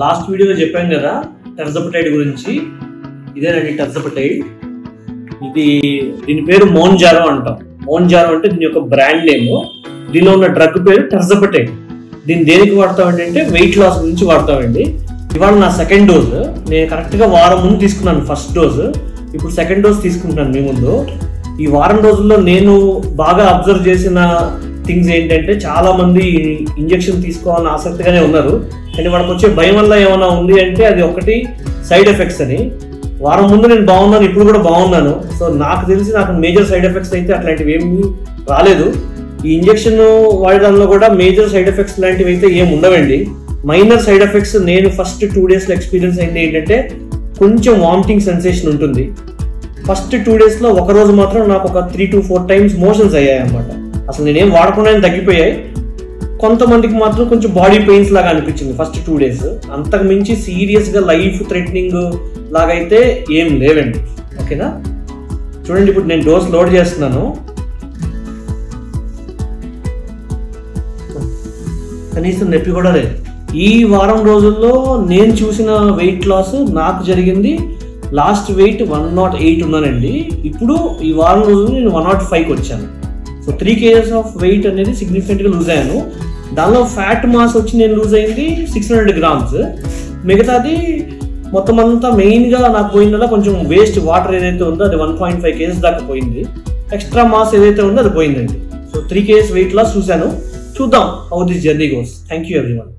Last వీడియోలో చెప్పాను కదా టెర్జపటైడ్ గురించి. ఇదేనండి టెర్జపటైడ్. దీని పేరు మోన్జారో అంటాం. మోన్జారో అంటే దీని యొక్క బ్రాండ్ నేమ్. దీనిలో ఉన్న డ్రగ్ పేరు టెర్జపటైడ్. దీన్ని దేనికి వాడతామండి అంటే వెయిట్ లాస్ గురించి వాడతామండి. ఇవాళ నా సెకండ్ డోస్. నేను కరెక్ట్గా వారం ముందు తీసుకున్నాను ఫస్ట్ డోస్. ఇప్పుడు సెకండ్ డోస్ తీసుకుంటున్నాను మీ ముందు. ఈ వారం రోజుల్లో నేను బాగా అబ్జర్వ్ చేసిన థింగ్స్ ఏంటంటే చాలా మంది ఇంజెక్షన్ తీసుకోవాలని ఆసక్తిగానే ఉన్నారు. కానీ వాళ్ళకి వచ్చే భయం వల్ల ఏమైనా ఉంది అంటే అది ఒకటి సైడ్ ఎఫెక్ట్స్ అని. వారం ముందు నేను బాగున్నాను, ఇప్పుడు కూడా బాగున్నాను. సో నాకు తెలిసి నాకు మేజర్ సైడ్ ఎఫెక్ట్స్ అయితే అట్లాంటివి ఏమీ రాలేదు. ఈ ఇంజెక్షన్ వాడడంలో కూడా మేజర్ సైడ్ ఎఫెక్ట్స్ లాంటివి అయితే ఏమి ఉండవండి. మైనర్ సైడ్ ఎఫెక్ట్స్ నేను ఫస్ట్ 2 డేస్లో ఎక్స్పీరియన్స్ అయింది ఏంటంటే కొంచెం వామిటింగ్ సెన్సేషన్ ఉంటుంది. ఫస్ట్ 2 డేస్లో ఒకరోజు మాత్రం నాకు ఒక 3 to 4 times మోషన్స్ అయ్యాయి అన్నమాట. అసలు నేనేం వాడకుండానే తగ్గిపోయాయి. కొంతమందికి మాత్రం కొంచెం బాడీ పెయిన్స్ లాగా అనిపించింది ఫస్ట్ 2 డేస్. అంతకు మించి సీరియస్గా లైఫ్ థ్రెటనింగ్ లాగైతే ఏం లేవండి. ఓకేనా, చూడండి ఇప్పుడు నేను డోస్ లోడ్ చేస్తున్నాను. కనీసం నొప్పి కూడా లేదు. ఈ వారం రోజుల్లో నేను చూసిన వెయిట్ లాస్ నాకు జరిగింది. లాస్ట్ వెయిట్ 108 ఉన్నానండి. ఇప్పుడు ఈ వారం రోజులు నేను 105కి వచ్చాను. సో 3 kgs ఆఫ్ వెయిట్ అనేది సిగ్నిఫికెంట్గా లూజ్ అయ్యాను. దానిలో ఫ్యాట్ మాస్ వచ్చి నేను లూజ్ అయింది 600 grams. మిగతాది మొత్తం అంతా మెయిన్గా నాకు పోయిందల్లా కొంచెం వేస్ట్ వాటర్ ఏదైతే ఉందో అది 1.5 kgs దాకా పోయింది. ఎక్స్ట్రా మాస్ ఏదైతే ఉందో అది పోయిందండి. సో 3 kgs వెయిట్ లాస్ చూశాను. చూద్దాం how this journey goes. Thank you everyone.